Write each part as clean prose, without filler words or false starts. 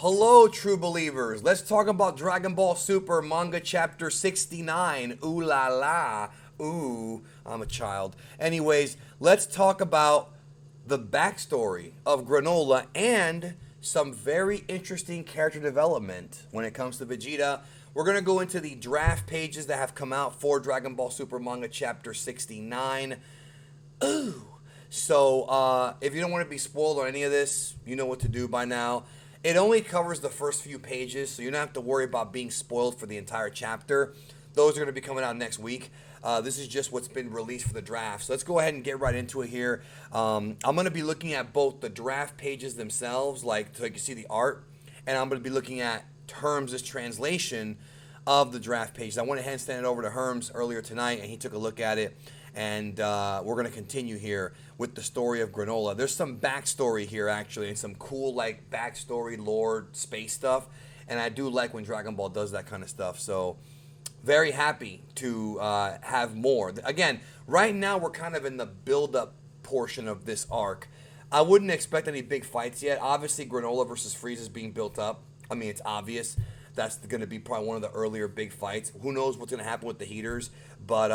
Hello, true believers. Let's talk about Dragon Ball Super Manga Chapter 69. Ooh la la. Ooh, I'm a child. Anyways, let's talk about the backstory of Granola and some very interesting character development when it comes to Vegeta. We're going to go into the draft pages that have come out for Dragon Ball Super Manga Chapter 69. Ooh. So, if you don't want to be spoiled on any of this, you know what to do by now. It only covers the first few pages, so you don't have to worry about being spoiled for the entire chapter. Those are going to be coming out next week. This is just what's been released for the draft. So let's go ahead and get right into it here. I'm going to be looking at both the draft pages themselves, like so you can see the art, and I'm going to be looking at Herms' translation of the draft pages. I went ahead and sent it over to Herms earlier tonight, and he took a look at it. And we're going to continue here with the story of Granola. There's some backstory here, actually, and some cool, like, backstory, lore, space stuff. And I do like when Dragon Ball does that kind of stuff. So, very happy to have more. Again, right now we're kind of in the build-up portion of this arc. I wouldn't expect any big fights yet. Obviously, Granola versus Frieza is being built up. I mean, it's obvious. That's going to be probably one of the earlier big fights. Who knows what's going to happen with the heaters. But,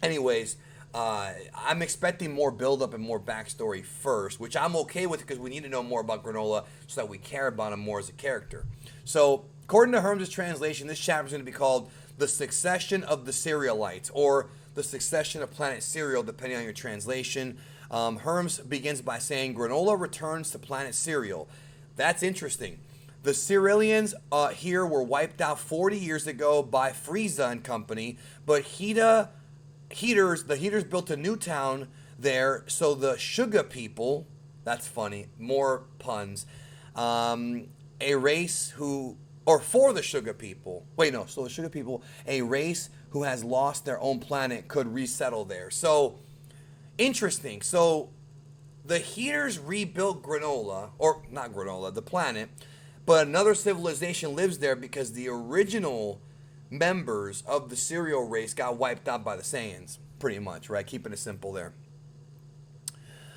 anyways, I'm expecting more build-up and more backstory first, which I'm okay with because we need to know more about Granola so that we care about him more as a character. So, according to Herms' translation, this chapter is going to be called The Succession of the Cerealites, or The Succession of Planet Cereal, depending on your translation. Herms begins by saying, Granola returns to Planet Cereal. That's interesting. The Cerealians here were wiped out 40 years ago by Frieza and company, but the Heaters built a new town there, so the Sugar people, that's funny, more puns, a race who, or for the Sugar people, so the Sugar people, a race who has lost their own planet could resettle there. So, interesting. So, the Heaters rebuilt Granola, or not Granola, the planet, but another civilization lives there because the original members of the cereal race got wiped out by the Saiyans, pretty much, right? Keeping it simple there.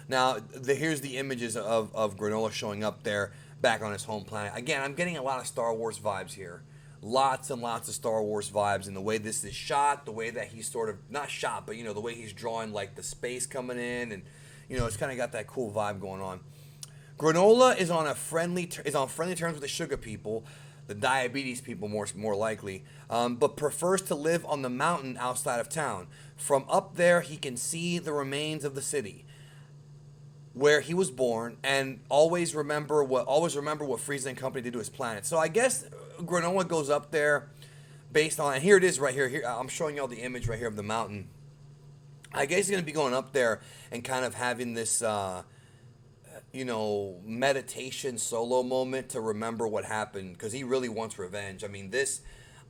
Now, here's the images of Granola showing up there back on his home planet. Again, I'm getting a lot of Star Wars vibes here. Lots and lots of Star Wars vibes in the way this is shot, the way that he's sort of, not shot, but, the way he's drawing, like, the space coming in, and, it's kind of got that cool vibe going on. Granola is on friendly terms with the Sugar people, the diabetes people more likely, but prefers to live on the mountain outside of town. From up there, he can see the remains of the city where he was born, and always remember what Frieza and company did to his planet. So I guess Granola goes up there based on, and here it is right here. Here I'm showing y'all the image right here of the mountain. I guess he's going to be going up there and kind of having this meditation solo moment to remember what happened, because he really wants revenge. I mean,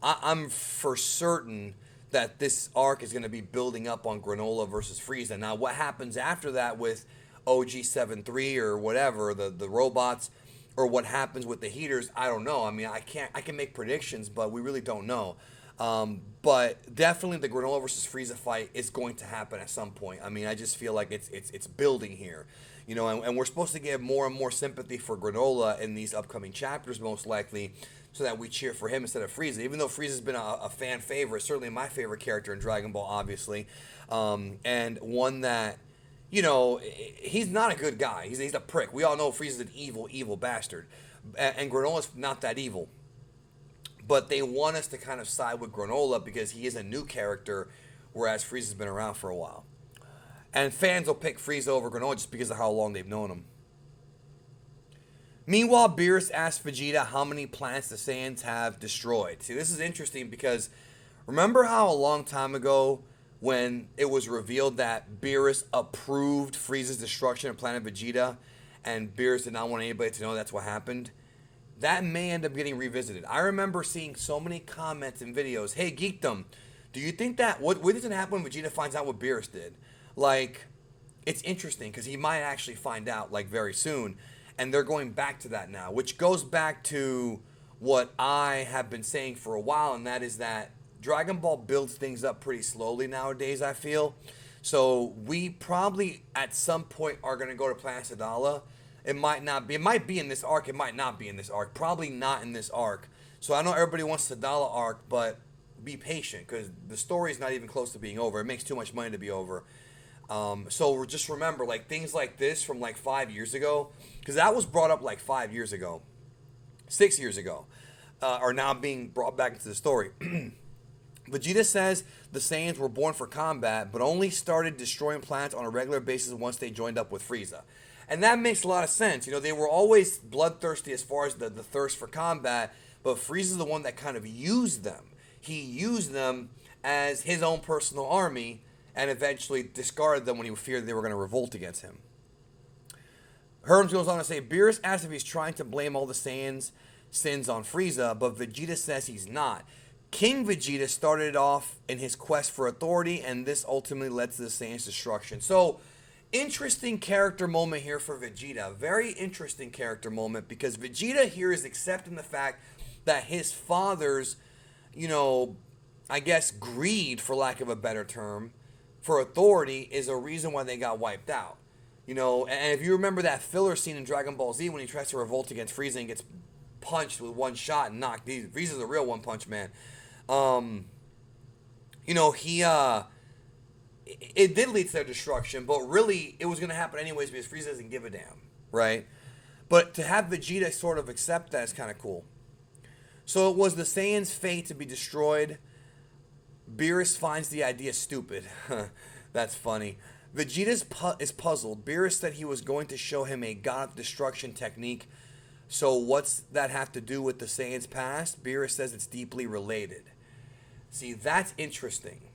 I'm for certain that this arc is going to be building up on Granola versus Frieza. Now, what happens after that with OG-73 or whatever, the robots, or what happens with the Heaters, I don't know. I mean, I can make predictions, but we really don't know. But definitely the Granola versus Frieza fight is going to happen at some point. I mean, I just feel like it's building here. And we're supposed to get more and more sympathy for Granola in these upcoming chapters, most likely, so that we cheer for him instead of Frieza. Even though Frieza's been a fan favorite, certainly my favorite character in Dragon Ball, obviously, and one that, he's not a good guy. He's a prick. We all know Frieza's an evil bastard, and Granola's not that evil. But they want us to kind of side with Granola because he is a new character, whereas Frieza's been around for a while. And fans will pick Frieza over Granola just because of how long they've known him. Meanwhile, Beerus asks Vegeta how many planets the Saiyans have destroyed. See, this is interesting because remember how a long time ago when it was revealed that Beerus approved Frieza's destruction of planet Vegeta and Beerus did not want anybody to know that's what happened? That may end up getting revisited. I remember seeing so many comments and videos. Hey, Geekdom, do you think that, what does it happen when Vegeta finds out what Beerus did? Like, it's interesting because he might actually find out, like, very soon. And they're going back to that now, which goes back to what I have been saying for a while, and that is that Dragon Ball builds things up pretty slowly nowadays, I feel. So we probably, at some point, are going to go to Planet Sadala It might not be. It might be in this arc. It might not be in this arc. Probably not in this arc. So I know everybody wants the dollar arc, but be patient because the story's not even close to being over. It makes too much money to be over. So just remember, like, things like this from like 5 years ago, because that was brought up like 5 years ago, 6 years ago, are now being brought back into the story. Vegeta says the Saiyans were born for combat, but only started destroying planets on a regular basis once they joined up with Frieza. And that makes a lot of sense. You know, they were always bloodthirsty as far as the thirst for combat, but Frieza's the one that kind of used them. He used them as his own personal army and eventually discarded them when he feared they were going to revolt against him. Herms goes on to say, Beerus asks if he's trying to blame all the Saiyans' sins on Frieza, but Vegeta says he's not. King Vegeta started off in his quest for authority, and this ultimately led to the Saiyans' destruction. So, interesting character moment here for Vegeta. Very interesting character moment, because Vegeta here is accepting the fact that his father's, you know, I guess greed, for lack of a better term, for authority is a reason why they got wiped out. You know, and if you remember that filler scene in Dragon Ball Z when he tries to revolt against Frieza and gets punched with one shot and knocked. Frieza's a real One Punch Man. You know, it did lead to their destruction, but really it was going to happen anyways because Frieza doesn't give a damn, right? But to have Vegeta sort of accept that is kind of cool. So it was the Saiyans' fate to be destroyed. Beerus finds the idea stupid. That's funny. Vegeta is puzzled. Beerus said he was going to show him a God of Destruction technique. So what's that have to do with the Saiyans' past? Beerus says it's deeply related. See, that's interesting.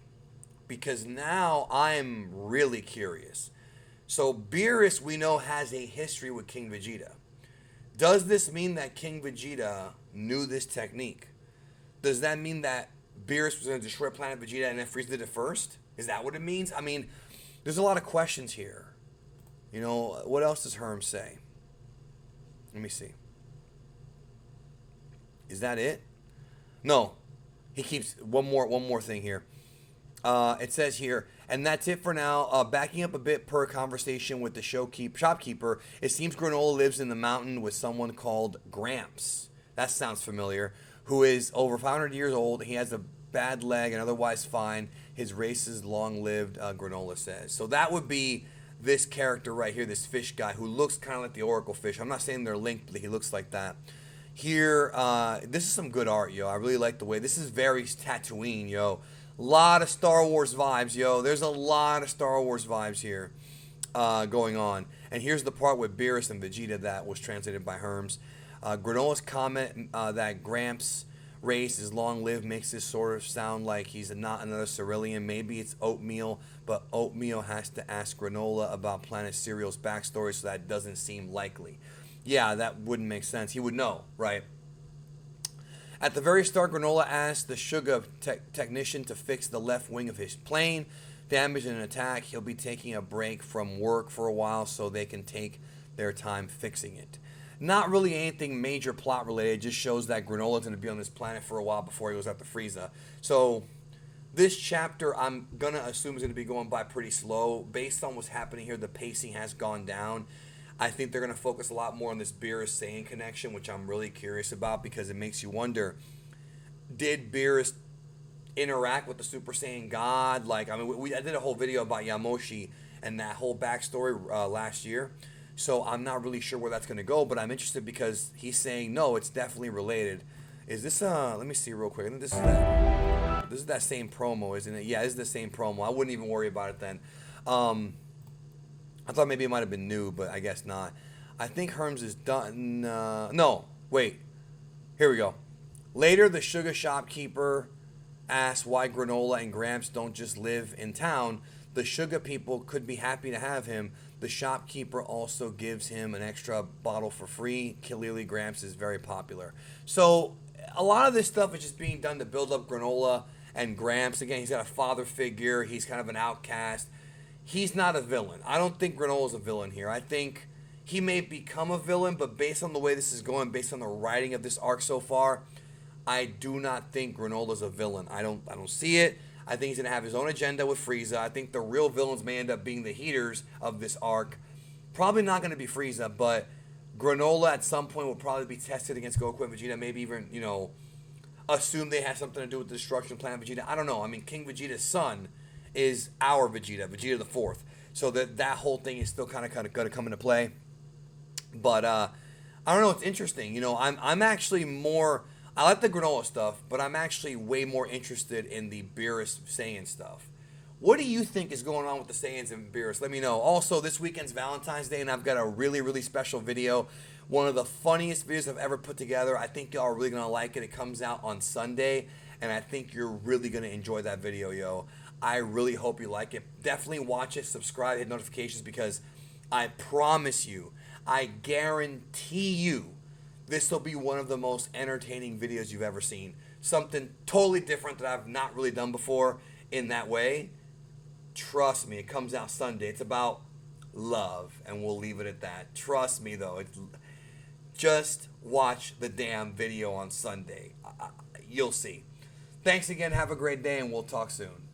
Because now I'm really curious. So Beerus, we know, has a history with King Vegeta. Does this mean that King Vegeta knew this technique? Does that mean that Beerus was going to destroy planet Vegeta and then Frieza did it first? Is that what it means? I mean, there's a lot of questions here. You know, what else does Herm say? Let me see. Is that it? No. He keeps one more thing here. It says here, and that's it for now. Backing up a bit per conversation with the shopkeeper, it seems Granola lives in the mountain with someone called Gramps. That sounds familiar. Who is over 500 years old. He has a bad leg and otherwise fine. His race is long-lived, Granola says. So that would be this character right here, this fish guy, who looks kind of like the Oracle fish. I'm not saying they're linked, but he looks like that. Here, this is some good art, yo. I really like the way. This is very Tatooine, yo. A lot of Star Wars vibes, yo. There's a lot of Star Wars vibes here going on. And here's the part with Beerus and Vegeta that was translated by Herms. Granola's comment that Gramps' race is long-lived makes this sort of sound like he's not another Cerulean. Maybe it's Oatmeal, but Oatmeal has to ask Granola about Planet Cereal's backstory, so that doesn't seem likely. Yeah, that wouldn't make sense. He would know, right? At the very start, Granola asked the sugar technician to fix the left wing of his plane. Damaged in an attack, he'll be taking a break from work for a while so they can take their time fixing it. Not really anything major plot related. It just shows that Granola's going to be on this planet for a while before he goes after Frieza. So this chapter, I'm going to assume is going to be going by pretty slow. Based on what's happening here, the pacing has gone down. I think they're going to focus a lot more on this Beerus Saiyan connection, which I'm really curious about because it makes you wonder, did Beerus interact with the Super Saiyan God? Like, I mean, I did a whole video about Yamoshi and that whole backstory last year. So I'm not really sure where that's going to go, but I'm interested because he's saying, no, it's definitely related. Is this, let me see real quick. I think this is that same promo, isn't it? Yeah, this is the same promo. I wouldn't even worry about it then. I thought maybe it might have been new, but I guess not. I think Herms is done. No, wait. Here we go. Later, the sugar shopkeeper asks why Granola and Gramps don't just live in town. The sugar people could be happy to have him. The shopkeeper also gives him an extra bottle for free. Clearly, Gramps is very popular. So, a lot of this stuff is just being done to build up Granola and Gramps. Again, he's got a father figure. He's kind of an outcast. He's not a villain. I don't think Granola's a villain here. I think he may become a villain, but based on the way this is going, based on the writing of this arc so far, I do not think Granola's a villain. I don't see it. I think he's going to have his own agenda with Frieza. I think the real villains may end up being the heaters of this arc. Probably not going to be Frieza, but Granola at some point will probably be tested against Goku and Vegeta. Maybe even, assume they have something to do with the destruction plan of Vegeta. I don't know. I mean, King Vegeta's son is our Vegeta, Vegeta the Fourth. So that whole thing is still kind of going to come into play. But I don't know. It's interesting. I'm actually more. I like the Granola stuff, but I'm actually way more interested in the Beerus Saiyan stuff. What do you think is going on with the Saiyans and Beerus? Let me know. Also, this weekend's Valentine's Day, and I've got a really, really special video. One of the funniest videos I've ever put together. I think y'all are really going to like it. It comes out on Sunday, and I think you're really going to enjoy that video, yo. I really hope you like it. Definitely watch it, subscribe, hit notifications, because I promise you, I guarantee you, this will be one of the most entertaining videos you've ever seen. Something totally different that I've not really done before in that way. Trust me, it comes out Sunday. It's about love, and we'll leave it at that. Trust me, though. Just watch the damn video on Sunday. You'll see. Thanks again. Have a great day, and we'll talk soon.